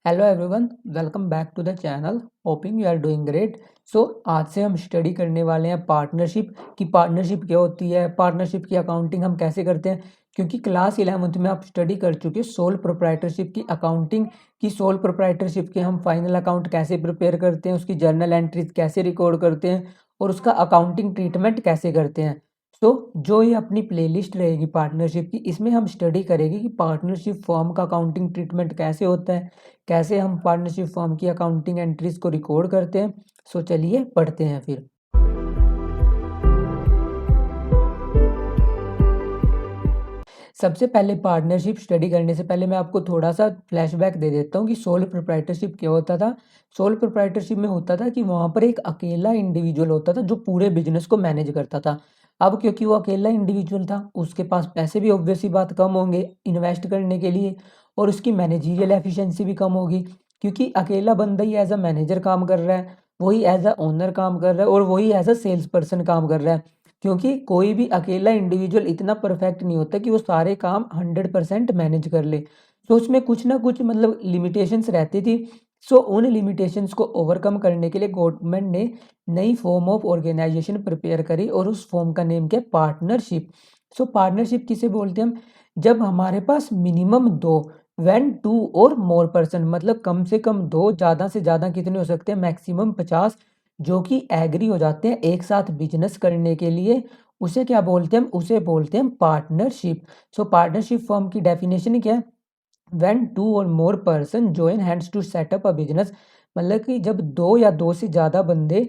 Hello everyone, welcome back to the channel. Hoping you are doing great. आज से हम study करने वाले हैं पार्टनरशिप की। पार्टनरशिप क्या होती है, पार्टनरशिप की अकाउंटिंग हम कैसे करते हैं। क्योंकि क्लास 11th में आप स्टडी कर चुके हैं सोल प्रोप्राइटरशिप की अकाउंटिंग की। सोल प्रोप्राइटरशिप के हम फाइनल अकाउंट कैसे प्रिपेयर करते हैं, उसकी जर्नल एंट्रीज कैसे रिकॉर्ड करते हैं और उसका अकाउंटिंग ट्रीटमेंट कैसे करते हैं। जो ये अपनी प्लेलिस्ट रहेगी पार्टनरशिप की, इसमें हम स्टडी करेंगे कि पार्टनरशिप फॉर्म का अकाउंटिंग ट्रीटमेंट कैसे होता है, कैसे हम पार्टनरशिप फॉर्म की अकाउंटिंग एंट्रीज को रिकॉर्ड करते हैं। चलिए पढ़ते हैं फिर। सबसे पहले पार्टनरशिप स्टडी करने से पहले मैं आपको थोड़ा सा फ्लैशबैक दे देता हूँ कि सोल प्रोप्राइटरशिप क्या होता था। सोल प्रोप्राइटरशिप में होता था कि वहाँ पर एक अकेला इंडिविजुअल होता था जो पूरे बिजनेस को मैनेज करता था। अब क्योंकि वो अकेला इंडिविजुअल था, उसके पास पैसे भी ऑब्वियस ही बात कम होंगे इन्वेस्ट करने के लिए, और उसकी मैनेजरियल एफिशिएंसी भी कम होगी। क्योंकि अकेला बंदा ही एज अ मैनेजर काम कर रहा है, वही एज अ ओनर काम कर रहा है और वही एज अ सेल्स पर्सन काम कर रहा है। क्योंकि कोई भी अकेला इंडिविजुअल इतना परफेक्ट नहीं होता कि वो सारे काम 100% मैनेज कर ले। उसमें कुछ ना कुछ मतलब लिमिटेशंस रहती थी। उन लिमिटेशंस को ओवरकम करने के लिए गवर्नमेंट ने नई फॉर्म ऑफ ऑर्गेनाइजेशन प्रिपेयर करी और उस फॉर्म का नेम क्या है, पार्टनरशिप। पार्टनरशिप किसे बोलते हैं हम, जब हमारे पास मिनिमम दो, व्हेन टू और मोर पर्सन, मतलब कम से कम दो, ज़्यादा से ज़्यादा कितने हो सकते हैं, मैक्सिमम 50, जो कि एग्री हो जाते हैं एक साथ बिजनेस करने के लिए, उसे क्या बोलते हैं, उसे बोलते हैं पार्टनरशिप। पार्टनरशिप फर्म की डेफिनेशन क्या है, व्हेन टू और more person join hands to set up a business. मतलब कि जब दो या दो से ज़्यादा बंदे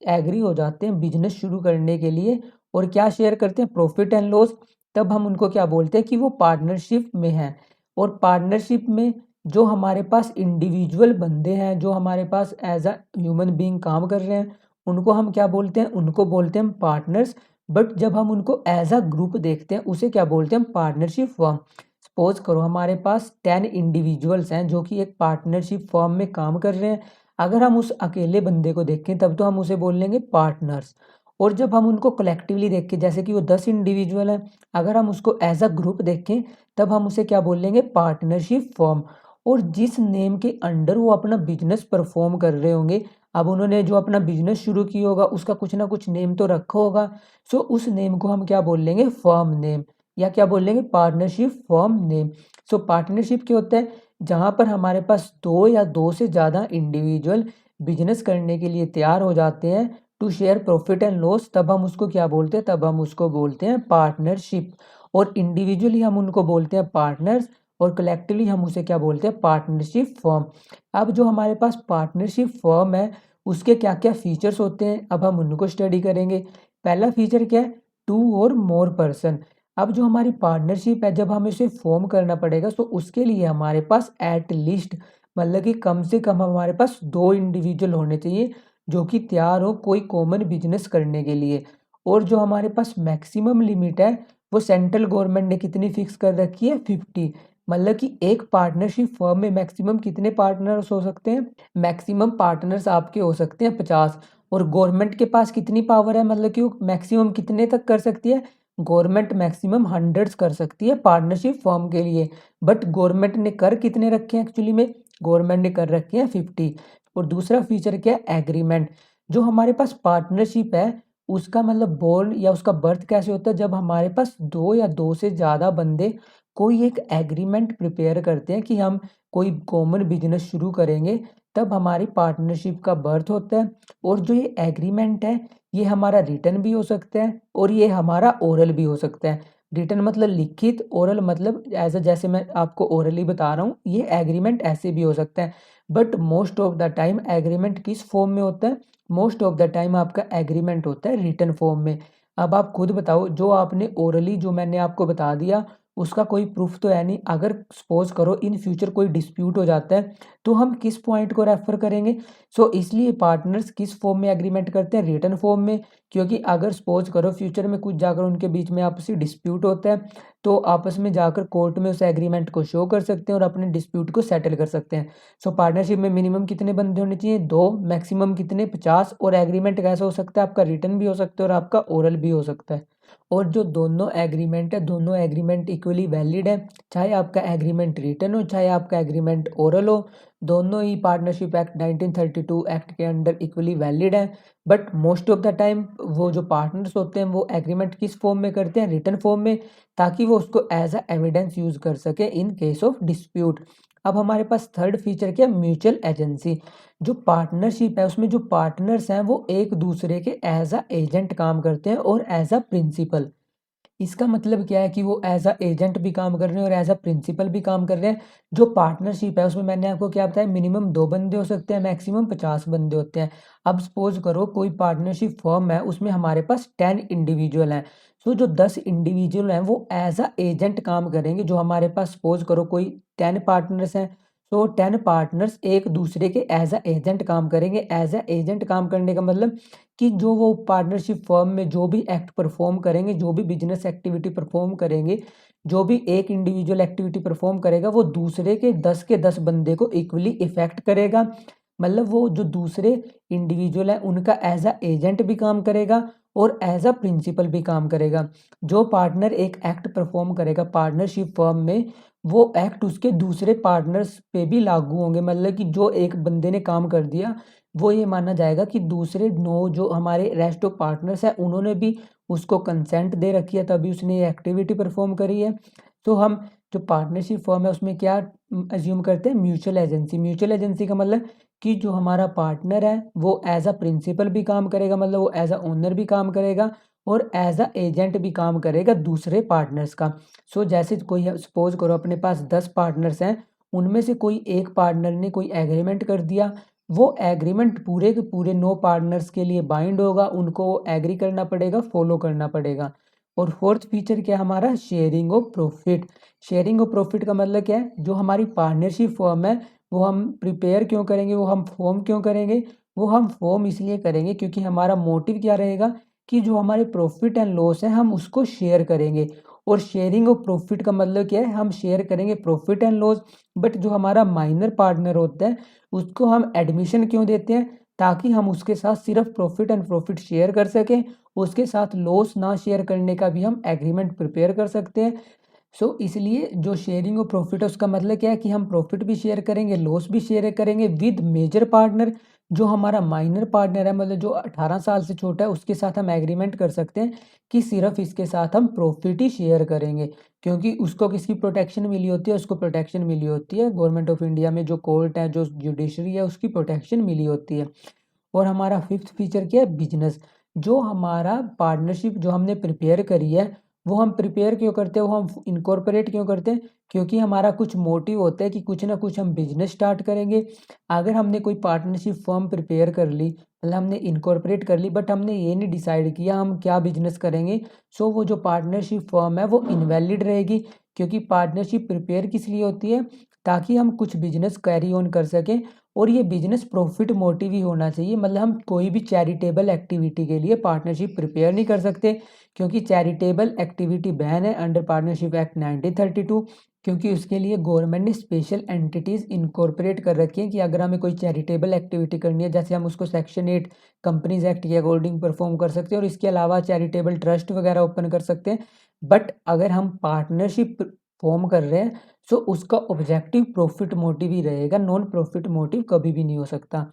एग्री हो जाते हैं बिजनेस शुरू करने के लिए और क्या शेयर करते हैं, प्रॉफिट एंड लॉस, तब हम उनको क्या बोलते हैं कि वो पार्टनरशिप में है। और पार्टनरशिप में जो हमारे पास इंडिविजुअल बंदे हैं, जो हमारे पास एज अ ह्यूमन बीइंग काम कर रहे हैं, उनको हम क्या बोलते हैं, उनको बोलते हैं पार्टनर्स। बट जब हम उनको एज अ ग्रुप देखते हैं, उसे क्या बोलते हैं, पार्टनरशिप फर्म। सपोज करो हमारे पास 10 इंडिविजुअल्स हैं जो कि एक पार्टनरशिप फर्म में काम कर रहे हैं। अगर हम उस अकेले बंदे को देखें तब तो हम उसे बोल लेंगे पार्टनर्स। और जब हम उनको कलेक्टिवली देखें, जैसे कि वो 10 इंडिविजुअल हैं, अगर हम उसको एज अ ग्रुप देखें तब हम उसे क्या बोल लेंगे, पार्टनरशिप फर्म। और जिस नेम के अंडर वो अपना बिजनेस परफॉर्म कर रहे होंगे, अब उन्होंने जो अपना बिजनेस शुरू किया होगा उसका कुछ ना कुछ नेम तो रखा होगा। उस नेम को हम क्या बोल लेंगे, फर्म नेम, या क्या बोल लेंगे, पार्टनरशिप फर्म नेम। पार्टनरशिप क्या होता है, जहाँ पर हमारे पास दो या दो से ज़्यादा इंडिविजुअल बिजनेस करने के लिए तैयार हो जाते हैं to share profit and loss, तब हम उसको क्या बोलते हैं, तब हम उसको बोलते हैं पार्टनरशिप। और इंडिविजुअली हम उनको बोलते हैं पार्टनर्स और कलेक्टिवली हम उसे क्या बोलते हैं, पार्टनरशिप फर्म। अब जो हमारे पास पार्टनरशिप फर्म है उसके क्या क्या फीचर्स होते हैं, अब हम उनको स्टडी करेंगे। पहला फीचर क्या है, टू और मोर पर्सन। अब जो हमारी पार्टनरशिप है, जब हमें इसे फॉर्म करना पड़ेगा तो उसके लिए हमारे पास एट लीस्ट, मतलब कि कम से कम हमारे पास दो इंडिविजुअल होने चाहिए जो कि तैयार हो कोई कॉमन बिजनेस करने के लिए। और जो हमारे पास मैक्सिमम लिमिट है वो सेंट्रल गवर्नमेंट ने कितनी फिक्स कर रखी है, 50। मतलब कि एक पार्टनरशिप फर्म में मैक्सिमम कितने पार्टनर्स हो सकते हैं, मैक्सिमम पार्टनर्स आपके हो सकते हैं 50। और गवर्नमेंट के पास कितनी पावर है, मतलब कि वो मैक्सिमम कितने तक कर सकती है, गवर्नमेंट मैक्सिमम हंड्रेड्स कर सकती है पार्टनरशिप फर्म के लिए। बट गवर्नमेंट ने कर कितने रखे हैं एक्चुअली में, गवर्नमेंट ने कर रखे हैं 50। और दूसरा फीचर क्या है, एग्रीमेंट। जो हमारे पास पार्टनरशिप है उसका मतलब बोर्न या उसका बर्थ कैसे होता है, जब हमारे पास दो या दो से ज़्यादा बंदे कोई एक एग्रीमेंट प्रिपेयर करते हैं कि हम कोई कॉमन बिजनेस शुरू करेंगे, तब हमारी पार्टनरशिप का बर्थ होता है। और जो ये एग्रीमेंट है ये हमारा रिटन भी हो सकता है और ये हमारा ओरल भी हो सकता है। रिटन मतलब लिखित, ओरल मतलब जैसे मैं आपको ओरली बता रहा हूँ, ये एग्रीमेंट ऐसे भी हो सकता है। But most of the time agreement किस फॉर्म में होता है, मोस्ट ऑफ द टाइम आपका एग्रीमेंट होता है रिटन फॉर्म में। अब आप खुद बताओ, जो आपने ओरली जो मैंने आपको बता दिया उसका कोई प्रूफ तो है नहीं। अगर सपोज करो इन फ्यूचर कोई डिस्प्यूट हो जाता है तो हम किस पॉइंट को रेफर करेंगे। इसलिए पार्टनर्स किस फॉर्म में एग्रीमेंट करते हैं, रिटन फॉर्म में। क्योंकि अगर सपोज करो फ्यूचर में कुछ जाकर उनके बीच में आपसी डिस्प्यूट होता है तो आपस में जाकर कोर्ट में उस एग्रीमेंट को शो कर सकते हैं और अपने डिस्प्यूट को सेटल कर सकते हैं। पार्टनरशिप में मिनिमम कितने बंदे होने चाहिए, दो, मैक्सिमम कितने, 50। और एग्रीमेंट कैसा हो सकता है, आपका रिटन भी हो सकता है और आपका ओरल भी हो सकता है। और जो दोनों एग्रीमेंट है, दोनों एग्रीमेंट इक्वली वैलिड है, चाहे आपका एग्रीमेंट रिटन हो चाहे आपका एग्रीमेंट ओरल हो, दोनों ही पार्टनरशिप एक्ट 1932 एक्ट के अंडर इक्वली वैलिड है। But most of the time वो जो पार्टनर्स होते हैं वो एग्रीमेंट किस फॉर्म में करते हैं, रिटन फॉर्म में, ताकि वो उसको एज अ एविडेंस यूज कर सके इन केस ऑफ डिस्प्यूट। अब हमारे पास थर्ड फीचर क्या, म्यूचुअल एजेंसी। जो पार्टनरशिप है उसमें जो पार्टनर्स हैं वो एक दूसरे के एज अ एजेंट काम करते हैं और एज अ प्रिंसिपल। इसका मतलब क्या है कि वो एज अ एजेंट भी काम कर रहे हैं और एज अ प्रिंसिपल भी काम कर रहे हैं। जो पार्टनरशिप है उसमें मैंने आपको क्या बताया, मिनिमम 2 बंदे हो सकते हैं, मैक्सिमम 50 बंदे होते हैं। अब सपोज करो कोई पार्टनरशिप फर्म है, उसमें हमारे पास 10 इंडिविजुअल हैं। सो जो 10 इंडिविजुअल हैं वो एज अ एजेंट काम करेंगे। जो हमारे पास सपोज करो कोई 10 पार्टनर्स हैं, सो 10 पार्टनर्स एक दूसरे के एज अ एजेंट काम करेंगे। एज अ एजेंट काम करने का मतलब कि जो वो पार्टनरशिप फर्म में जो भी एक्ट परफॉर्म करेंगे, जो भी बिजनेस एक्टिविटी परफॉर्म करेंगे, जो भी एक इंडिविजुअल एक्टिविटी परफॉर्म करेगा, वो दूसरे के 10 बंदे को इक्वली इफेक्ट करेगा। मतलब वो जो दूसरे इंडिविजुअल है उनका एज अ एजेंट भी काम करेगा और एज अ प्रिंसिपल भी काम करेगा। जो पार्टनर एक एक्ट परफॉर्म करेगा पार्टनरशिप फर्म में, वो एक्ट उसके दूसरे पार्टनर्स पे भी लागू होंगे। मतलब कि जो एक बंदे ने काम कर दिया, वो ये माना जाएगा कि दूसरे 9 जो हमारे रेस्ट ऑफ पार्टनर्स हैं उन्होंने भी उसको कंसेंट दे रखी है, तभी उसने ये एक्टिविटी परफॉर्म करी है। तो हम जो पार्टनरशिप फर्म है उसमें क्या अज्यूम करते हैं, म्यूचुअल एजेंसी। म्यूचुअल एजेंसी का मतलब कि जो हमारा पार्टनर है वो एज अ प्रिंसिपल भी काम करेगा, मतलब वो एज अ ओनर भी काम करेगा और एज अ एजेंट भी काम करेगा दूसरे पार्टनर्स का। सो जैसे कोई सपोज करो अपने पास 10 पार्टनर्स हैं, उनमें से कोई एक पार्टनर ने कोई एग्रीमेंट कर दिया, वो एग्रीमेंट पूरे के पूरे 9 पार्टनर्स के लिए बाइंड होगा, उनको एग्री करना पड़ेगा, फॉलो करना पड़ेगा। और फोर्थ फीचर क्या है हमारा, sharing of profit. Sharing of profit का मतलब क्या है, जो हमारी पार्टनरशिप फॉर्म है वो हम प्रिपेयर क्यों करेंगे, वो हम फॉर्म क्यों करेंगे, वो हम फॉर्म इसलिए करेंगे क्योंकि हमारा मोटिव क्या रहेगा कि जो हमारे प्रॉफिट एंड लॉस है हम उसको शेयर करेंगे। और शेयरिंग ऑफ प्रॉफिट का मतलब क्या है, हम शेयर करेंगे प्रॉफिट एंड लॉस। बट जो हमारा माइनर पार्टनर होता है उसको हम एडमिशन क्यों देते हैं, ताकि हम उसके साथ सिर्फ प्रॉफिट एंड प्रॉफिट शेयर कर सकें, उसके साथ लॉस ना शेयर करने का भी हम एग्रीमेंट प्रिपेयर कर सकते हैं। सो इसलिए जो शेयरिंग ऑफ प्रॉफिट है उसका मतलब क्या है कि हम प्रॉफिट भी शेयर करेंगे, लॉस भी शेयर करेंगे विद मेजर पार्टनर। जो हमारा माइनर पार्टनर है, मतलब जो 18 साल से छोटा है, उसके साथ हम एग्रीमेंट कर सकते हैं कि सिर्फ इसके साथ हम प्रॉफिट ही शेयर करेंगे, क्योंकि उसको किसकी प्रोटेक्शन मिली होती है, उसको प्रोटेक्शन मिली होती है गवर्नमेंट ऑफ इंडिया में, जो कोर्ट है, जो जुडिशरी है, उसकी प्रोटेक्शन मिली होती है। और हमारा फिफ्थ फीचर क्या है, बिजनेस। जो हमारा पार्टनरशिप जो हमने प्रिपेयर करी है, वो हम प्रिपेयर क्यों करते हैं, वो हम इनकॉर्पोरेट क्यों करते हैं, क्योंकि हमारा कुछ मोटिव होता है कि कुछ ना कुछ हम बिजनेस स्टार्ट करेंगे। अगर हमने कोई पार्टनरशिप फर्म प्रिपेयर कर ली, मतलब हमने इनकॉर्पोरेट कर ली, बट हमने ये नहीं डिसाइड किया हम क्या बिजनेस करेंगे, सो वो जो पार्टनरशिप फर्म है वो इनवैलिड रहेगी। क्योंकि पार्टनरशिप प्रिपेयर किस लिए होती है, ताकि हम कुछ बिजनेस कैरी ऑन कर सकें, और ये बिजनेस प्रॉफिट मोटिव ही होना चाहिए। मतलब हम कोई भी चैरिटेबल एक्टिविटी के लिए पार्टनरशिप प्रिपेयर नहीं कर सकते, क्योंकि चैरिटेबल एक्टिविटी बैन है अंडर पार्टनरशिप एक्ट 1932। क्योंकि उसके लिए गवर्नमेंट ने स्पेशल एंटिटीज़ इनकॉर्पोरेट कर रखी हैं कि अगर हमें कोई चैरिटेबल एक्टिविटी करनी है, जैसे हम उसको सेक्शन 8 कंपनीज एक्ट के अकॉर्डिंग परफॉर्म कर सकते हैं, और इसके अलावा चैरिटेबल ट्रस्ट वगैरह ओपन कर सकते हैं। बट अगर हम पार्टनरशिप फॉर्म कर रहे हैं, सो उसका ऑब्जेक्टिव प्रॉफिट मोटिव ही रहेगा, नॉन प्रॉफिट मोटिव कभी भी नहीं हो सकता।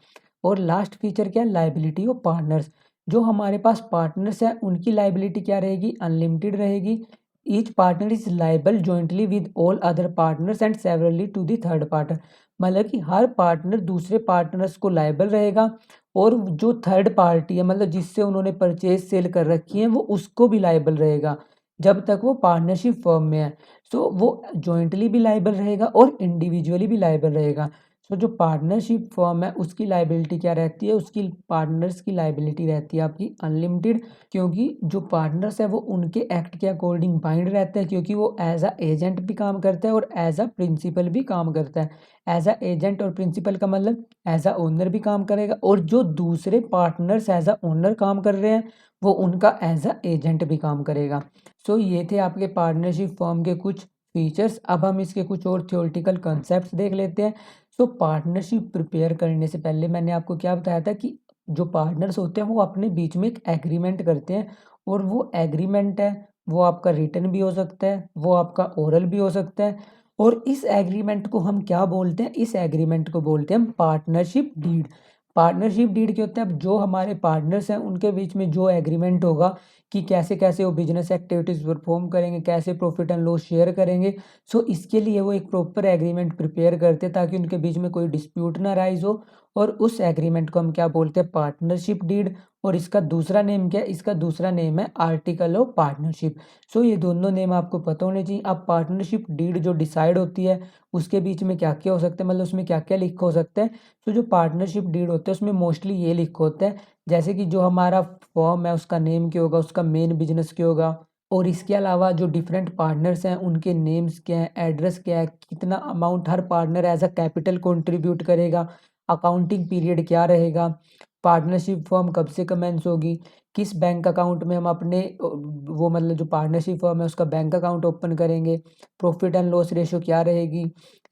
और लास्ट फीचर क्या है, लाइबिलिटी ऑफ पार्टनर्स। जो हमारे पास पार्टनर्स हैं उनकी लाइबिलिटी क्या रहेगी, अनलिमिटेड रहेगी। Each partner is liable jointly with all other partners and severally to the third partner. मतलब कि हर पार्टनर दूसरे पार्टनर्स को लाइबल रहेगा, और जो थर्ड पार्टी है, मतलब जिससे उन्होंने परचेज सेल कर रखी है, वो उसको भी लाइबल रहेगा जब तक वो पार्टनरशिप फर्म में है। सो वो जॉइंटली भी लाइबल रहेगा और इंडिविजुअली भी लाइबल रहेगा। सो जो पार्टनरशिप फर्म है उसकी लाइबिलिटी क्या रहती है, उसकी पार्टनर्स की लाइबिलिटी रहती है आपकी अनलिमिटेड। क्योंकि जो पार्टनर्स है वो उनके एक्ट के अकॉर्डिंग बाइंड रहते हैं, क्योंकि वो एज अ एजेंट भी काम करता है और एज अ प्रिंसिपल भी काम करता है। एज अ एजेंट और प्रिंसिपल का मतलब एज अ ओनर भी काम करेगा, और जो दूसरे पार्टनर्स एज अ ओनर काम कर रहे हैं वो उनका एज अ एजेंट भी काम करेगा। सो ये थे आपके पार्टनरशिप फर्म के कुछ फीचर्स। अब हम इसके कुछ और थ्योरेटिकल कॉन्सेप्ट्स देख लेते हैं। सो पार्टनरशिप प्रिपेयर करने से पहले मैंने आपको क्या बताया था कि जो पार्टनर्स होते हैं वो अपने बीच में एक एग्रीमेंट करते हैं, और वो एग्रीमेंट है वो आपका रिटन भी हो सकता है, वो आपका ओरल भी हो सकता है। और इस एग्रीमेंट को हम क्या बोलते हैं? इस एग्रीमेंट को बोलते हैं हम पार्टनरशिप डीड। पार्टनरशिप डीड क्या होता है? अब जो हमारे पार्टनर्स हैं उनके बीच में जो एग्रीमेंट होगा कि कैसे-कैसे वो बिज़नेस एक्टिविटीज़ परफ़ॉर्म करेंगे, कैसे प्रॉफ़िट एंड लॉस शेयर करेंगे। सो इसके लिए वो एक प्रॉपर एग्रीमेंट प्रिपेयर करते हैं ताकि उनके बीच में कोई डिस्प्यूट ना राइज़ हो। और उस एग्रीमेंट को हम क्या बोलते हैं? Partnership deed. और इसका दूसरा नेम क्या है? इसका दूसरा नेम है आर्टिकल ऑफ पार्टनरशिप। सो ये दोनों नेम आपको पता होने चाहिए। अब पार्टनरशिप डीड जो डिसाइड होती है उसके बीच में क्या-क्या हो सकता है, मतलब उसमें क्या-क्या लिखा हो सकता है। तो जो पार्टनरशिप डीड होता है उसमें मोस्टली ये लिखा होता है जैसे कि जो हमारा फर्म है उसका नेम क्या होगा, उसका मेन बिज़नेस क्या होगा, और इसके अलावा जो डिफरेंट पार्टनर्स हैं उनके नेम्स क्या हैं, एड्रेस क्या है, कितना amount her partner as a capital contribute करेगा, अकाउंटिंग पीरियड क्या रहेगा, पार्टनरशिप फर्म कब से कमेंस होगी, किस बैंक अकाउंट में हम अपने वो मतलब जो पार्टनरशिप फर्म है उसका बैंक अकाउंट ओपन करेंगे, प्रॉफिट एंड लॉस रेशियो क्या रहेगी,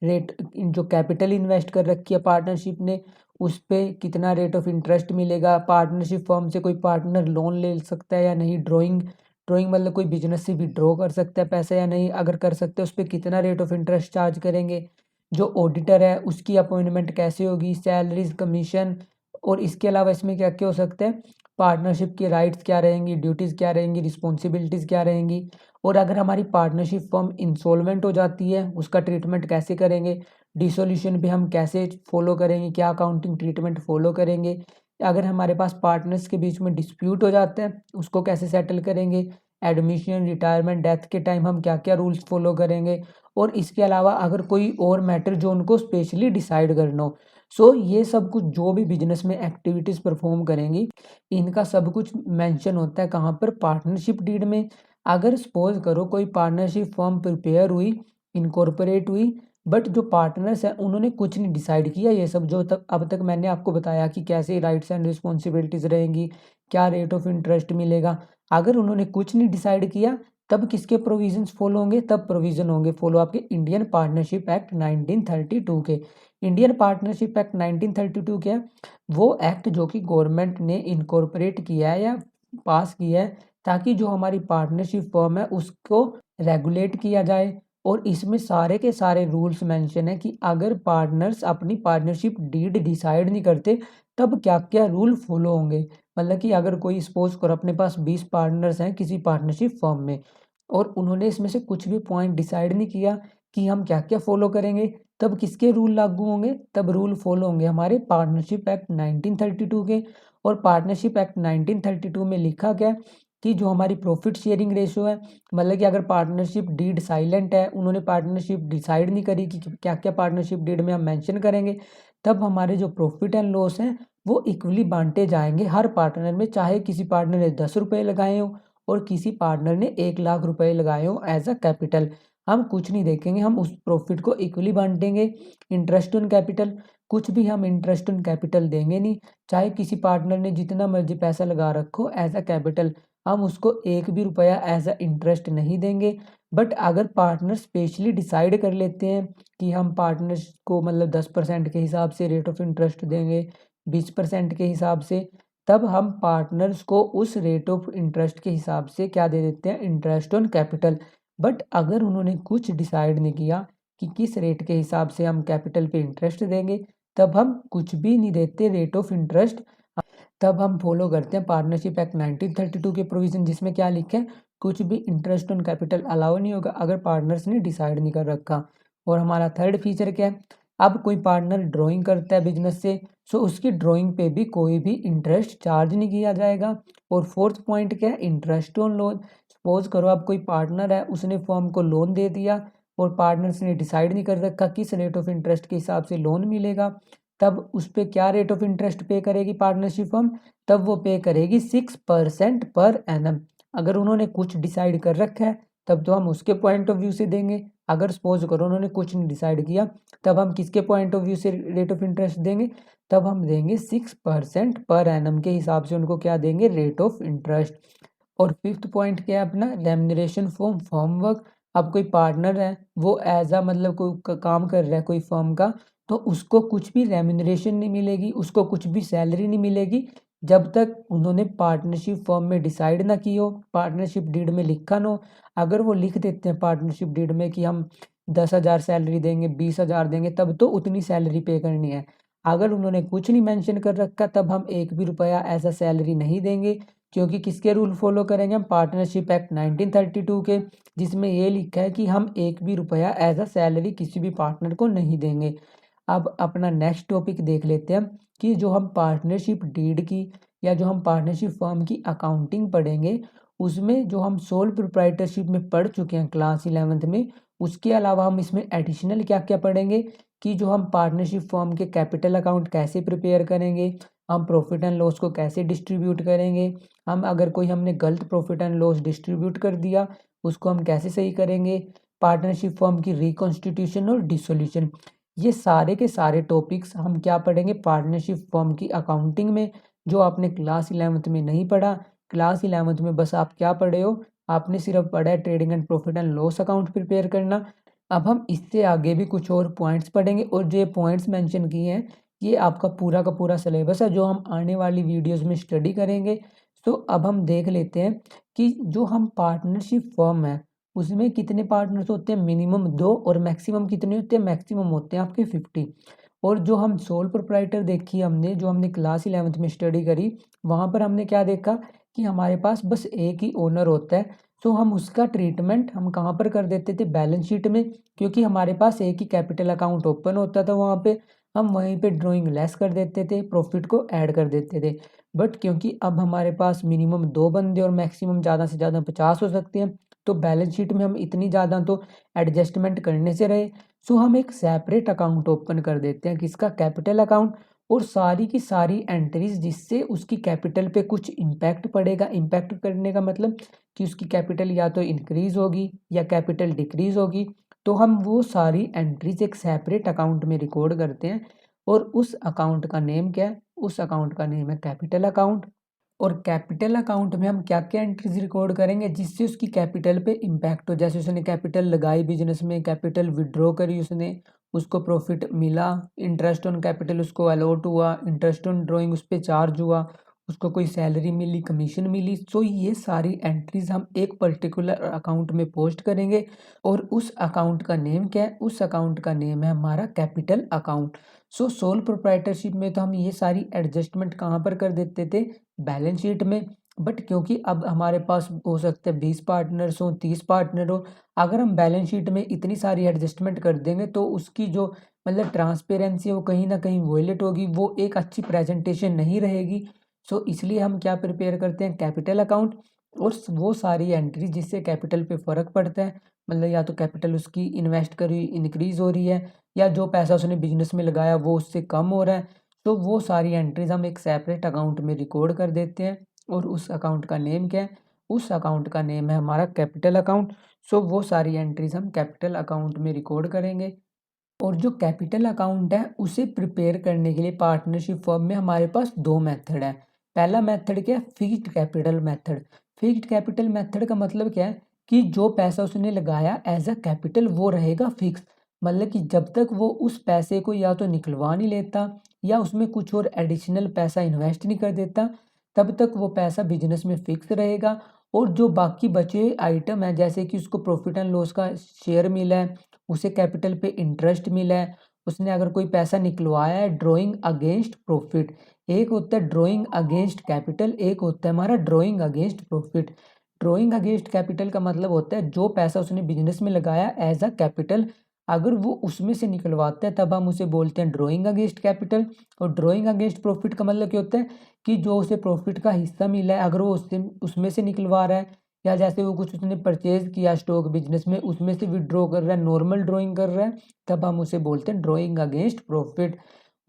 रेट जो कैपिटल इन्वेस्ट कर रखी है पार्टनरशिप ने उस पे कितना रेट ऑफ इंटरेस्ट मिलेगा, पार्टनरशिप फर्म से कोई पार्टनर लोन ले सकता है या नहीं, ड्राइंग ड्राइंग मतलब कोई बिजनेस से विड्रॉ कर सकता है पैसा या नहीं, अगर कर सकते हैं उस पे कितना रेट ऑफ इंटरेस्ट चार्ज करेंगे, जो ऑडिटर है उसकी अपॉइंटमेंट कैसे होगी, सैलरीज, कमीशन। और इसके अलावा इसमें क्या-क्या हो सकता है, पार्टनरशिप के राइट्स क्या रहेंगी, ड्यूटीज़ क्या रहेंगी, रिस्पॉन्सिबिलिटीज़ क्या रहेंगी। और अगर हमारी पार्टनरशिप फर्म इंसॉल्वेंट हो जाती है उसका ट्रीटमेंट कैसे करेंगे, डिसॉल्यूशन पे हम कैसे फॉलो करेंगे, क्या अकाउंटिंग ट्रीटमेंट फॉलो करेंगे। अगर हमारे पास पार्टनर्स के बीच में डिस्प्यूट हो जाता है उसको कैसे सेटल करेंगे, एडमिशन, रिटायरमेंट, डेथ के टाइम हम क्या-क्या रूल्स फॉलो करेंगे। और इसके अलावा अगर कोई और मैटर जो उनको स्पेशली डिसाइड करना हो। सो ये सब कुछ जो भी बिज़नेस में एक्टिविटीज़ परफ़ॉर्म करेंगी, इनका सब कुछ मेंशन होता है कहाँ पर? पार्टनरशिप डीड में। अगर सपोज़ करो कोई पार्टनरशिप फर्म प्रिपेयर हुई, इनकॉर्पोरेट हुई, बट जो पार्टनर्स हैं उन्होंने कुछ नहीं डिसाइड किया, ये सब जो तक अब तक मैंने आपको बताया कि कैसे राइट्स एंड रिस्पॉन्सिबिलिटीज़ रहेंगी, क्या रेट ऑफ इंटरेस्ट मिलेगा। अगर उन्होंने कुछ नहीं डिसाइड किया तब किसके प्रोविजंस फॉलो होंगे? तब प्रोविज़न होंगे फॉलो आपके इंडियन पार्टनरशिप एक्ट 1932 के। इंडियन पार्टनरशिप एक्ट 1932 क्या है? वो एक्ट जो कि गवर्नमेंट ने इनकॉर्पोरेट किया है या पास किया है ताकि जो हमारी पार्टनरशिप फर्म है उसको रेगुलेट किया जाए। और इसमें सारे के सारे रूल्स मेंशन है कि अगर पार्टनर्स अपनी पार्टनरशिप डीड डिसाइड नहीं करते तब क्या-क्या रूल फॉलो होंगे। मतलब कि अगर कोई सपोज़ करो अपने पास 20 पार्टनर्स हैं किसी पार्टनरशिप फर्म में और उन्होंने इसमें से कुछ भी पॉइंट डिसाइड नहीं किया कि हम क्या-क्या फॉलो करेंगे, तब किसके रूल लागू होंगे? तब रूल फॉलो होंगे हमारे पार्टनरशिप एक्ट 1932 के। और पार्टनरशिप एक्ट 1932 में लिखा क्या है कि जो हमारी प्रॉफिट शेयरिंग रेशियो है, मतलब कि अगर पार्टनरशिप डीड साइलेंट है, उन्होंने पार्टनरशिप डिसाइड नहीं करी कि क्या-क्या पार्टनरशिप डीड में हम मेंशन करेंगे, तब हमारे जो प्रॉफिट एंड लॉस हैं, वो इक्वली बाँटे जाएँगे हर पार्टनर में, चाहे किसी पार्टनर ने ₹10 लगाए हों और किसी पार्टनर ने 1 लाख रुपए लगाए हों एज़ अ कैपिटल। हम कुछ नहीं देखेंगे, हम उस प्रॉफिट को इक्वली बाँटेंगे। इंटरेस्ट ऑन कैपिटल, कुछ भी हम इंटरेस्ट ऑन कैपिटल देंगे नहीं, चाहे किसी पार्टनर ने जितना मर्ज़ी पैसा लगा रखो एज़ अ कैपिटल, हम उसको 1 भी रुपया एज़ अ इंटरेस्ट नहीं देंगे। बट अगर पार्टनर स्पेशली डिसाइड कर लेते हैं कि हम पार्टनर्स को मतलब 10% के हिसाब से रेट ऑफ इंटरेस्ट देंगे, 20% के हिसाब से, तब हम पार्टनर्स को उस रेट ऑफ इंटरेस्ट के हिसाब से क्या दे देते हैं? Interest on capital. बट अगर उन्होंने कुछ डिसाइड नहीं किया कि किस रेट के हिसाब से हम कैपिटल पे इंटरेस्ट देंगे, तब हम कुछ भी नहीं देते रेट ऑफ इंटरेस्ट। तब हम फॉलो करते हैं पार्टनरशिप एक्ट 1932 के प्रोविज़न जिसमें क्या लिखा है, कुछ भी इंटरेस्ट ऑन कैपिटल अलाउ नहीं होगा अगर पार्टनर्स ने डिसाइड नहीं कर रखा। और हमारा थर्ड फीचर क्या है, अब कोई पार्टनर ड्राइंग करता है बिज़नेस से, सो उसकी ड्राइंग पे भी कोई भी इंटरेस्ट चार्ज नहीं किया जाएगा। और फोर्थ पॉइंट क्या है, इंटरेस्ट ऑन लोन। सपोज़ करो अब कोई पार्टनर है, उसने फर्म को लोन दे दिया और पार्टनर्स ने डिसाइड नहीं कर रखा किस रेट ऑफ इंटरेस्ट के हिसाब से लोन मिलेगा, तब उस पे क्या रेट ऑफ इंटरेस्ट पे करेगी पार्टनरशिप फर्म? तब वो पे करेगी 6% पर एनम। अगर उन्होंने कुछ डिसाइड कर रखा है तब तो हम उसके पॉइंट ऑफ व्यू से देंगे। अगर सपोज़ करो उन्होंने कुछ नहीं डिसाइड किया, तब हम किसके पॉइंट ऑफ व्यू से रेट ऑफ इंटरेस्ट देंगे? तब हम देंगे 6% पर एनम के हिसाब से उनको क्या देंगे? Rate of interest. और फिफ्थ पॉइंट क्या है अपना? Remuneration for firm work. अब कोई पार्टनर है, वो एज़ अ मतलब कोई काम कर रहा है कोई फर्म का, तो उसको कुछ भी रेम्युनरेशन नहीं मिलेगी, उसको कुछ भी सैलरी नहीं मिलेगी, जब तक उन्होंने पार्टनरशिप फॉर्म में डिसाइड ना की हो, पार्टनरशिप डीड में लिखा ना हो। अगर वो लिख देते हैं पार्टनरशिप डीड में कि हम 10,000 सैलरी देंगे, 20,000 देंगे, तब तो उतनी सैलरी पे करनी है। अगर उन्होंने कुछ नहीं मेंशन कर रखा तब हम एक भी रुपया एज अ सैलरी नहीं देंगे, क्योंकि किसके रूल फॉलो करेंगे हम, पार्टनरशिप एक्ट 1932 के, जिसमें ये लिखा है कि हम एक भी रुपया एज अ सैलरी किसी भी पार्टनर को नहीं देंगे। अब अपना नेक्स्ट टॉपिक देख लेते हैं कि जो हम पार्टनरशिप डीड की या जो हम पार्टनरशिप फर्म की अकाउंटिंग पढ़ेंगे, उसमें जो हम सोल प्रोप्राइटरशिप में पढ़ चुके हैं क्लास 11th में, उसके अलावा हम इसमें एडिशनल क्या क्या पढ़ेंगे कि जो हम पार्टनरशिप फर्म के कैपिटल अकाउंट कैसे प्रिपेयर करेंगे, हम प्रॉफिट एंड लॉस को कैसे डिस्ट्रीब्यूट करेंगे, हम अगर कोई हमने गलत प्रॉफिट एंड लॉस डिस्ट्रीब्यूट कर दिया उसको हम कैसे सही करेंगे, पार्टनरशिप फर्म की रिकॉन्स्टिट्यूशन और डिसोल्यूशन, ये सारे के सारे टॉपिक्स हम क्या पढ़ेंगे पार्टनरशिप फर्म की अकाउंटिंग में, जो आपने क्लास 11th में नहीं पढ़ा। क्लास 11th में बस आप क्या पढ़े हो, आपने सिर्फ पढ़ा है trading and profit and loss account prepare करना। अब हम इससे आगे भी कुछ और पॉइंट्स पढ़ेंगे, और जो पॉइंट्स मेंशन किए हैं ये आपका पूरा का पूरा सिलेबस है जो हम आने वाली वीडियोस में स्टडी करेंगे। तो अब हम देख लेते हैं कि जो हम पार्टनरशिप फर्म है उसमें कितने पार्टनर्स होते हैं, मिनिमम 2, और मैक्सिमम कितने होते हैं, मैक्सिमम होते हैं आपके 50। और जो हम सोल प्रोप्राइटर देखी हमने, जो हमने क्लास 11th में स्टडी करी, वहाँ पर हमने क्या देखा कि हमारे पास बस एक ही ओनर होता है। तो हम उसका ट्रीटमेंट हम कहाँ पर कर देते थे, बैलेंस शीट में, क्योंकि हमारे पास एक ही कैपिटल अकाउंट ओपन होता था वहाँ पे, हम वहीं पे ड्राइंग लेस कर देते थे, प्रॉफिट को ऐड कर देते थे। बट क्योंकि अब हमारे पास मिनिमम 2 बंदे और मैक्सिमम ज़्यादा से ज़्यादा 50 हो सकते हैं, तो बैलेंस शीट में हम इतनी ज़्यादा तो एडजस्टमेंट करने से रहे, सो हम एक सेपरेट अकाउंट ओपन कर देते हैं किसका, कैपिटल अकाउंट, और सारी की सारी एंट्रीज जिससे उसकी कैपिटल पे कुछ इम्पैक्ट पड़ेगा, इम्पैक्ट करने का मतलब कि उसकी कैपिटल या तो इंक्रीज होगी या कैपिटल डिक्रीज होगी, तो हम वो सारी एंट्रीज एक सेपरेट अकाउंट में रिकॉर्ड करते हैं, और उस अकाउंट का नेम क्या है, उस अकाउंट का नेम है कैपिटल अकाउंट। और कैपिटल अकाउंट में हम क्या-क्या एंट्रीज रिकॉर्ड करेंगे जिससे उसकी कैपिटल पे इम्पैक्ट हो, जैसे उसने कैपिटल लगाई बिजनेस में, कैपिटल विड्रॉ करी उसने, उसको प्रॉफिट मिला, इंटरेस्ट ऑन कैपिटल उसको अलॉट हुआ, इंटरेस्ट ऑन ड्राइंग उस पे चार्ज हुआ, उसको कोई सैलरी मिली, कमीशन मिली, तो ये सारी एंट्रीज हम एक पर्टिकुलर अकाउंट में पोस्ट करेंगे। और उस अकाउंट का नेम क्या है, उस अकाउंट का नेम है हमारा capital account. So sole proprietorship में तो हम ये सारी एडजस्टमेंट कहाँ पर कर देते थे, बैलेंस शीट में। बट क्योंकि अब हमारे पास हो सकते हैं 20 पार्टनर्स हो, 30 पार्टनर हो, अगर हम बैलेंस शीट में इतनी सारी एडजस्टमेंट कर देंगे तो उसकी जो मतलब ट्रांसपेरेंसी है वो कहीं ना कहीं वॉयलेट होगी, वो एक अच्छी प्रेजेंटेशन नहीं रहेगी। सो इसलिए हम क्या प्रिपेयर करते हैं, कैपिटल अकाउंट, और वो सारी एंट्री जिससे कैपिटल पे फ़र्क पड़ता है, मतलब या तो कैपिटल उसकी इन्वेस्ट करी इंक्रीज हो रही है, या जो पैसा उसने बिजनेस में लगाया वो उससे कम हो रहा है, तो वो सारी एंट्रीज हम एक सेपरेट अकाउंट में रिकॉर्ड कर देते हैं। और उस अकाउंट का नेम क्या है, उस अकाउंट का नेम है हमारा कैपिटल अकाउंट। सो वो सारी एंट्रीज हम कैपिटल अकाउंट में रिकॉर्ड करेंगे। और जो कैपिटल अकाउंट है उसे प्रिपेयर करने के लिए पार्टनरशिप फर्म में हमारे पास 2 मेथड है। पहला मेथड क्या है, fixed capital method. Fixed capital method का मतलब क्या है कि जो पैसा उसने लगाया एज अ कैपिटल वो रहेगा फिक्स, मतलब कि जब तक वो उस पैसे को या तो निकलवा नहीं लेता या उसमें कुछ और एडिशनल पैसा इन्वेस्ट नहीं कर देता, तब तक वो पैसा बिजनेस में फिक्स रहेगा। और जो बाकी बचे हुए आइटम है, जैसे कि उसको प्रॉफिट एंड लॉस का शेयर मिला है, उसे कैपिटल पे इंटरेस्ट मिला है, उसने अगर कोई पैसा निकलवाया है ड्राइंग अगेंस्ट प्रॉफिट, एक होता है ड्राइंग अगेंस्ट कैपिटल, एक होता है हमारा drawing against profit. Drawing against capital का मतलब होता है जो पैसा उसने बिजनेस में लगाया एज अ कैपिटल, अगर वो उसमें से निकलवाता है तब हम उसे बोलते हैं ड्राइंग अगेंस्ट कैपिटल। और ड्राइंग अगेंस्ट प्रॉफिट का मतलब क्या होता है कि जो उसे प्रॉफिट का हिस्सा मिला है अगर वो उससे उसमें से निकलवा रहा है, या जैसे वो कुछ उसने परचेज किया स्टॉक बिजनेस में उसमें से विड्रॉ कर रहा है, नॉर्मल ड्राइंग कर रहा है, तब हम उसे बोलते हैं ड्राइंग अगेंस्ट प्रॉफिट।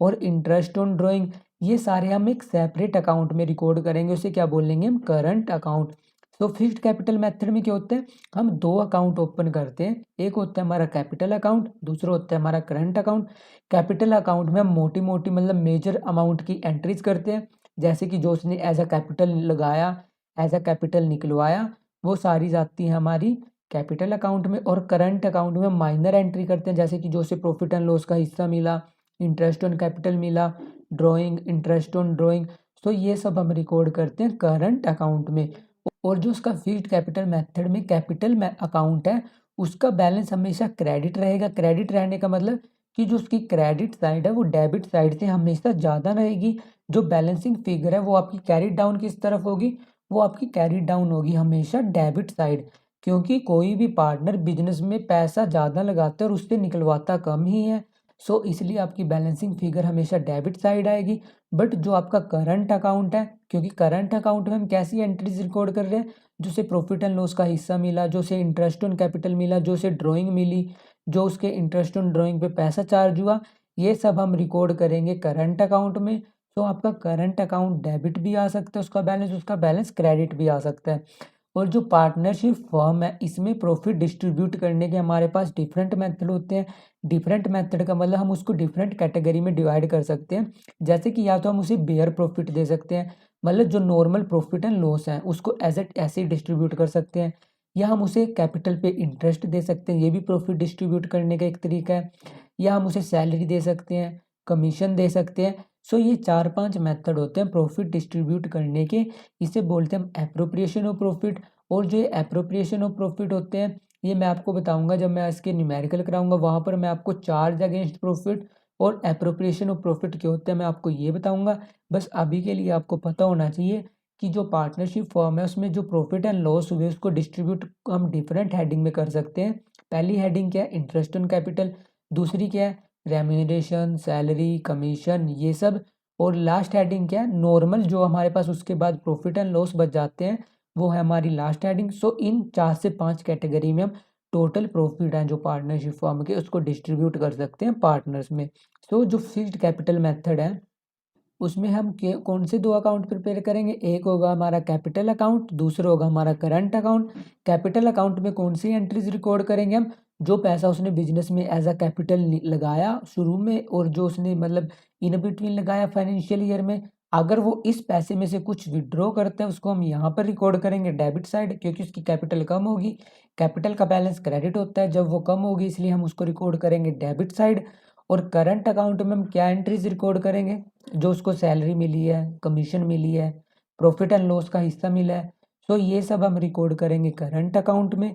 और इंटरेस्ट ऑन ड्राइंग, ये सारे हम एक सेपरेट अकाउंट में रिकॉर्ड करेंगे, उसे क्या बोलेंगे हम, करंट अकाउंट। तो फिक्स्ड कैपिटल मेथड में क्या होता है, हम 2 अकाउंट ओपन करते हैं, एक होता है हमारा कैपिटल अकाउंट, दूसरा होता है हमारा करंट अकाउंट। कैपिटल अकाउंट में हम मोटी मोटी मतलब मेजर अमाउंट की एंट्रीज करते हैं, जैसे कि जो उसने एज अ कैपिटल लगाया, एज अ कैपिटल निकलवाया, वो सारी जाती हैं हमारी कैपिटल अकाउंट में। और करंट अकाउंट में माइनर एंट्री करते हैं, जैसे कि जो से प्रॉफिट एंड लॉस का हिस्सा मिला, इंटरेस्ट ऑन कैपिटल मिला, ड्राइंग इंटरेस्ट ऑन ड्राइंग, तो ये सब हम रिकॉर्ड करते हैं करंट अकाउंट में। और जो उसका फिक्स्ड कैपिटल मेथड में कैपिटल अकाउंट है, उसका बैलेंस हमेशा क्रेडिट रहेगा। क्रेडिट रहने का मतलब कि जो उसकी क्रेडिट साइड है वो डेबिट साइड से हमेशा ज़्यादा रहेगी। जो बैलेंसिंग फिगर है वो आपकी कैरी डाउन किस तरफ होगी, वो आपकी कैरी डाउन होगी हमेशा डेबिट साइड। क्योंकि कोई भी पार्टनर बिजनेस में पैसा ज़्यादा लगाता है और उससे निकलवाता कम ही है। सो इसलिए आपकी बैलेंसिंग फिगर हमेशा डेबिट साइड आएगी। बट जो आपका करंट अकाउंट है, क्योंकि करंट अकाउंट में हम कैसी एंट्रीज रिकॉर्ड कर रहे हैं, जो उसे प्रॉफिट एंड लॉस का हिस्सा मिला, जो उसे इंटरेस्ट ऑन कैपिटल मिला, जो उसे ड्राइंग मिली, जो उसके इंटरेस्ट ऑन ड्राइंग पे पैसा चार्ज हुआ, ये सब हम रिकॉर्ड करेंगे करंट अकाउंट में। तो आपका करंट अकाउंट डेबिट भी आ सकता है उसका बैलेंस क्रेडिट भी आ सकता है। और जो पार्टनरशिप फर्म है, इसमें प्रॉफिट डिस्ट्रीब्यूट करने के हमारे पास डिफरेंट मेथड होते हैं। डिफरेंट मेथड का मतलब हम उसको डिफरेंट कैटेगरी में डिवाइड कर सकते हैं। जैसे कि या तो हम उसे बेयर प्रॉफिट दे सकते हैं, मतलब जो नॉर्मल प्रॉफिट एंड लॉस है उसको एज एट ऐसे डिस्ट्रीब्यूट कर सकते हैं। या हम उसे कैपिटल पे इंटरेस्ट दे सकते हैं, ये भी प्रॉफिट डिस्ट्रीब्यूट करने का एक तरीका है। या हम उसे सैलरी दे सकते हैं, कमीशन दे सकते हैं। सो ये 4-5 मेथड होते हैं प्रॉफिट डिस्ट्रीब्यूट करने के। इसे बोलते हैं हम एप्रोप्रिएशन ऑफ प्रॉफिट। और जो ये एप्रोप्रिएशन ऑफ प्रॉफिट होते हैं, ये मैं आपको बताऊंगा जब मैं इसके न्यूमेरिकल कराऊंगा, वहाँ पर मैं आपको चार्ज अगेंस्ट प्रॉफिट और एप्रोप्रिएशन ऑफ प्रॉफिट क्या होते हैं मैं आपको ये बताऊंगा। बस अभी के लिए आपको पता होना चाहिए कि जो पार्टनरशिप फॉर्म है उसमें जो प्रॉफिट एंड लॉस हुए उसको डिस्ट्रीब्यूट हम डिफरेंट हेडिंग में कर सकते हैं। पहली हेडिंग क्या है, इंटरेस्ट ऑन कैपिटल। दूसरी क्या है, रेम्यूनरेशन, सैलरी, कमीशन, ये सब। और लास्ट हेडिंग क्या है, नॉर्मल, जो हमारे पास उसके बाद प्रॉफिट एंड लॉस बच जाते हैं, वो है हमारी लास्ट हेडिंग। सो इन 4 से 5 कैटेगरी में हम टोटल प्रॉफिट है जो पार्टनरशिप फॉर्म के उसको डिस्ट्रीब्यूट कर सकते हैं पार्टनर्स में। सो जो फिक्स्ड कैपिटल मेथड है उसमें हम कौन से 2 अकाउंट प्रिपेयर करेंगे, एक होगा हमारा कैपिटल अकाउंट, दूसरा होगा हमारा करंट अकाउंट। कैपिटल अकाउंट में कौन सी एंट्रीज रिकॉर्ड करेंगे हम, जो पैसा उसने बिजनेस में एज अ कैपिटल लगाया शुरू में और जो उसने मतलब इन बिटवीन लगाया फाइनेंशियल ईयर में, अगर वो इस पैसे में से कुछ विड्रॉ करते हैं उसको हम यहाँ पर रिकॉर्ड करेंगे डेबिट साइड, क्योंकि उसकी कैपिटल कम होगी। कैपिटल का बैलेंस क्रेडिट होता है जब वो कम होगी, इसलिए हम उसको रिकॉर्ड करेंगे डेबिट साइड। और करंट अकाउंट में हम क्या एंट्रीज रिकॉर्ड करेंगे, जो उसको सैलरी मिली है, कमीशन मिली है, प्रॉफिट एंड लॉस का हिस्सा मिला है। सो ये सब हम रिकॉर्ड करेंगे करंट अकाउंट में।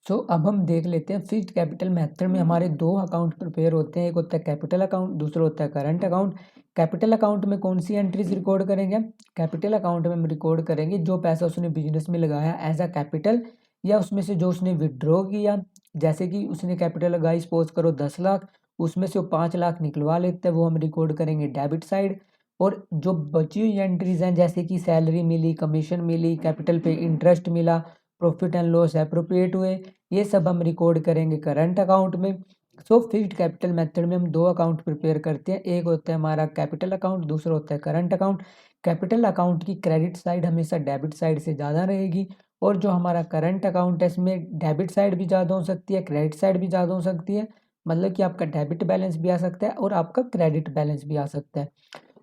सो अब हम देख लेते हैं फिक्स्ड कैपिटल मेथड में हमारे 2 अकाउंट प्रिपेयर होते हैं, एक होता है कैपिटल अकाउंट, दूसरा होता है करंट अकाउंट। कैपिटल अकाउंट में कौन सी एंट्रीज रिकॉर्ड करेंगे, कैपिटल अकाउंट में हम रिकॉर्ड करेंगे जो पैसा उसने बिजनेस में लगाया एज अ कैपिटल, या उसमें से जो उसने विड्रॉ किया। जैसे कि उसने कैपिटल लगाई सपोज करो 10 लाख, उसमें से वो 5 लाख निकलवा लेते हैं, वो हम रिकॉर्ड करेंगे डेबिट साइड। और जो बची हुई एंट्रीज हैं जैसे कि सैलरी मिली, कमीशन मिली, कैपिटल पे इंटरेस्ट मिला, प्रॉफिट एंड लॉस एप्रोप्रिएट हुए, ये सब हम रिकॉर्ड करेंगे करंट अकाउंट में। सो फिक्स्ड कैपिटल मेथड में हम 2 अकाउंट प्रिपेयर करते हैं, एक होता है हमारा कैपिटल अकाउंट, दूसरा होता है करंट अकाउंट। कैपिटल अकाउंट की क्रेडिट साइड हमेशा डेबिट साइड से ज़्यादा रहेगी, और जो हमारा करंट अकाउंट है इसमें डेबिट साइड भी ज़्यादा हो सकती है, क्रेडिट साइड भी ज़्यादा हो सकती है। मतलब कि आपका डेबिट बैलेंस भी आ सकता है और आपका क्रेडिट बैलेंस भी आ सकता है।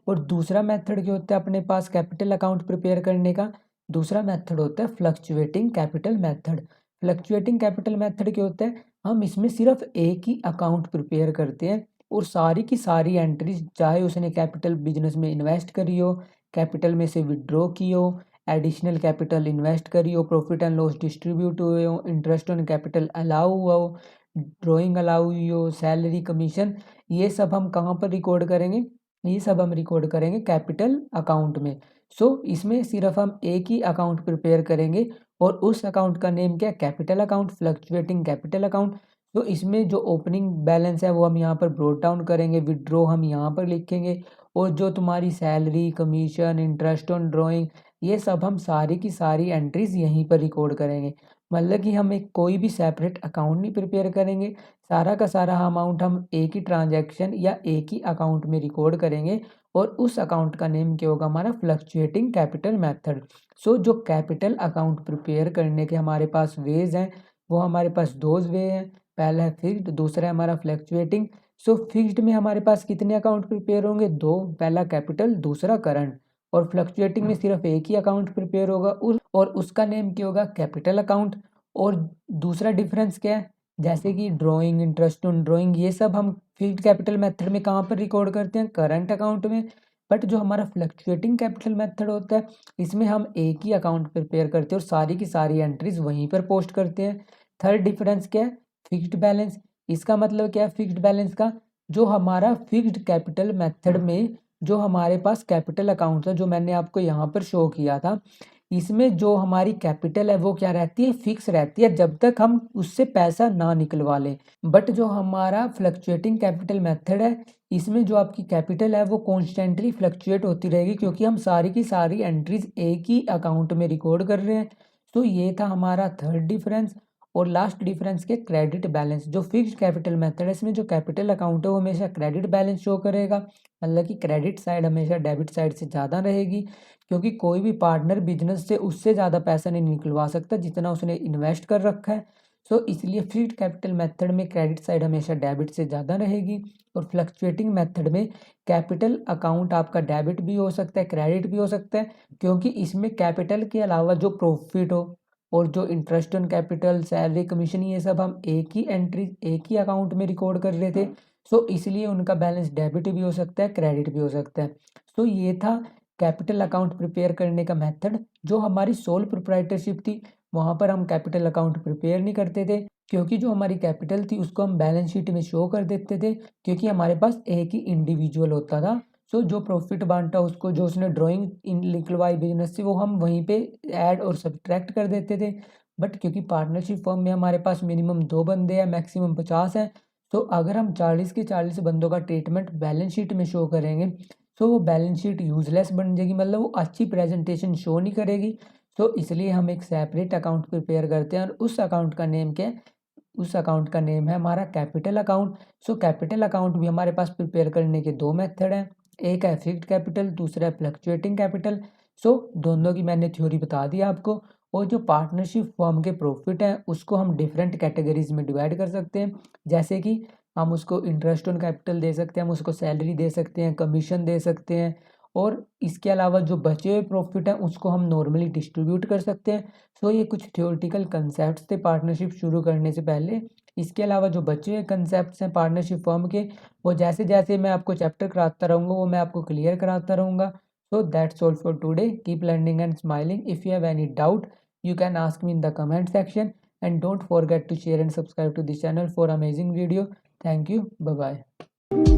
और दूसरा मेथड क्या होता है अपने पास कैपिटल अकाउंट प्रिपेयर करने का, दूसरा मेथड होता है fluctuating capital method. Fluctuating capital method क्या होता है, हम इसमें सिर्फ एक ही अकाउंट प्रिपेयर करते हैं और सारी की सारी एंट्रीज, चाहे उसने कैपिटल बिजनेस में इन्वेस्ट करी हो, कैपिटल में से विड्रॉ की हो, एडिशनल कैपिटल इन्वेस्ट करी हो, प्रॉफिट एंड लॉस डिस्ट्रीब्यूट हुए हो, इंटरेस्ट ऑन कैपिटल अलाउ हुआ हो, ड्रॉइंग अलाउ हुई हो, सैलरी, कमीशन, ये सब हम कहाँ पर रिकॉर्ड करेंगे, ये सब हम रिकॉर्ड करेंगे कैपिटल अकाउंट में। सो इसमें सिर्फ हम एक ही अकाउंट प्रिपेयर करेंगे और उस अकाउंट का नेम क्या है, capital account, fluctuating capital account. तो इसमें जो ओपनिंग बैलेंस है वो हम यहाँ पर ब्रोट डाउन करेंगे, विड्रॉ हम यहाँ पर लिखेंगे, और जो तुम्हारी salary, commission, interest on drawing, ये सब हम सारी की सारी एंट्रीज यहीं पर रिकॉर्ड करेंगे। मतलब कि हम एक कोई भी सेपरेट अकाउंट नहीं प्रिपेयर करेंगे, सारा का सारा अमाउंट हम एक ही ट्रांजैक्शन या एक ही अकाउंट में रिकॉर्ड करेंगे, और उस अकाउंट का नेम क्या होगा, हमारा फ्लक्चुएटिंग कैपिटल मेथड। सो जो कैपिटल अकाउंट प्रिपेयर करने के हमारे पास वेज हैं, वो हमारे पास 2 वे हैं, पहला है फिक्स्ड, दूसरा है हमारा फ्लक्चुएटिंग। सो फिक्स्ड में हमारे पास कितने अकाउंट प्रिपेयर होंगे, 2, पहला कैपिटल, दूसरा करंट। और फ्लक्चुएटिंग में सिर्फ एक ही अकाउंट प्रिपेयर होगा और उसका नेम क्या होगा, कैपिटल अकाउंट। और दूसरा डिफरेंस क्या है, जैसे कि ड्राइंग, इंटरेस्ट ऑन ड्राइंग, ये सब हम फिक्स्ड कैपिटल मेथड में कहाँ पर रिकॉर्ड करते हैं, करंट अकाउंट में। बट जो हमारा फ्लक्चुएटिंग कैपिटल मेथड होता है, इसमें हम एक ही अकाउंट प्रिपेयर करते हैं और सारी की सारी एंट्रीज वहीं पर पोस्ट करते हैं। थर्ड डिफरेंस क्या है? Fixed balance. इसका मतलब क्या है फिक्स्ड बैलेंस का? जो हमारा फिक्स्ड कैपिटल मेथड में जो हमारे पास कैपिटल अकाउंट है, जो मैंने आपको यहाँ पर शो किया था, इसमें जो हमारी कैपिटल है वो क्या रहती है? फिक्स रहती है, जब तक हम उससे पैसा ना निकलवा लें। बट जो हमारा फ्लक्चुएटिंग कैपिटल मेथड है, इसमें जो आपकी कैपिटल है वो कॉन्स्टेंटली फ्लक्चुएट होती रहेगी, क्योंकि हम सारी की सारी एंट्रीज एक ही अकाउंट में रिकॉर्ड कर रहे हैं। तो ये था हमारा थर्ड डिफरेंस। और लास्ट डिफरेंस के क्रेडिट बैलेंस। जो फिक्स्ड कैपिटल मेथड है, इसमें जो कैपिटल अकाउंट है वो हमेशा क्रेडिट बैलेंस शो करेगा, मतलब कि क्रेडिट साइड हमेशा डेबिट साइड से ज़्यादा रहेगी, क्योंकि कोई भी पार्टनर बिजनेस से उससे ज़्यादा पैसा नहीं निकलवा सकता जितना उसने इन्वेस्ट कर रखा है। सो इसलिए फिक्स्ड कैपिटल मेथड में क्रेडिट साइड हमेशा डेबिट से ज़्यादा रहेगी, और फ्लक्चुएटिंग मेथड में कैपिटल अकाउंट आपका डेबिट भी हो सकता है, क्रेडिट भी हो सकता है, क्योंकि इसमें कैपिटल के अलावा जो प्रॉफिट हो और जो interest on capital, salary, commission, ये सब हम एक ही एंट्री एक ही अकाउंट में रिकॉर्ड कर रहे थे। सो इसलिए उनका बैलेंस डेबिट भी हो सकता है, क्रेडिट भी हो सकता है। सो ये था कैपिटल अकाउंट प्रिपेयर करने का मेथड। जो हमारी सोल प्रोप्राइटरशिप थी, वहाँ पर हम कैपिटल अकाउंट प्रिपेयर नहीं करते थे, क्योंकि जो हमारी कैपिटल थी उसको हम बैलेंस शीट में शो कर देते थे, क्योंकि हमारे पास एक ही इंडिविजुअल होता था। सो जो प्रॉफिट बांटा उसको, जो उसने ड्राइंग इन निकलवाई बिजनेस से, वो हम वहीं पे ऐड और सब्ट्रैक्ट कर देते थे। बट क्योंकि पार्टनरशिप फर्म में हमारे पास मिनिमम 2 बंदे हैं, मैक्सिमम 50 हैं, तो अगर हम 40 के 40 बंदों का ट्रीटमेंट बैलेंस शीट में शो करेंगे, तो वो बैलेंस शीट यूजलेस बन जाएगी, मतलब वो अच्छी प्रेजेंटेशन शो नहीं करेगी। तो इसलिए हम एक सेपरेट अकाउंट प्रिपेयर करते हैं, और उस अकाउंट का नेम क्या है? उस अकाउंट का नेम है हमारा capital account. So capital account भी हमारे पास प्रिपेयर करने के 2 मेथड हैं, एक है फिक्स्ड कैपिटल, दूसरा है फ्लक्चुएटिंग कैपिटल। सो दोनों की मैंने थ्योरी बता दी आपको। और जो पार्टनरशिप फर्म के प्रॉफिट हैं उसको हम डिफरेंट कैटेगरीज में डिवाइड कर सकते हैं, जैसे कि हम उसको इंटरेस्ट ऑन कैपिटल दे सकते हैं, हम उसको सैलरी दे सकते हैं, कमीशन दे सकते हैं, और इसके अलावा जो बचे हुए प्रॉफिट हैं उसको हम नॉर्मली डिस्ट्रीब्यूट कर सकते हैं। सो ये कुछ थ्योरेटिकल कंसेप्ट्स थे पार्टनरशिप शुरू करने से पहले। इसके अलावा जो बचे हुए कंसेप्ट्स हैं पार्टनरशिप फर्म के, वो जैसे जैसे मैं आपको चैप्टर कराता रहूँगा वो मैं आपको क्लियर कराता रहूँगा। So that's all for today. Keep learning and smiling. If you have any doubt you can ask me in the comment section, and don't forget to share and subscribe to this channel for amazing video. Thank you. Bye bye.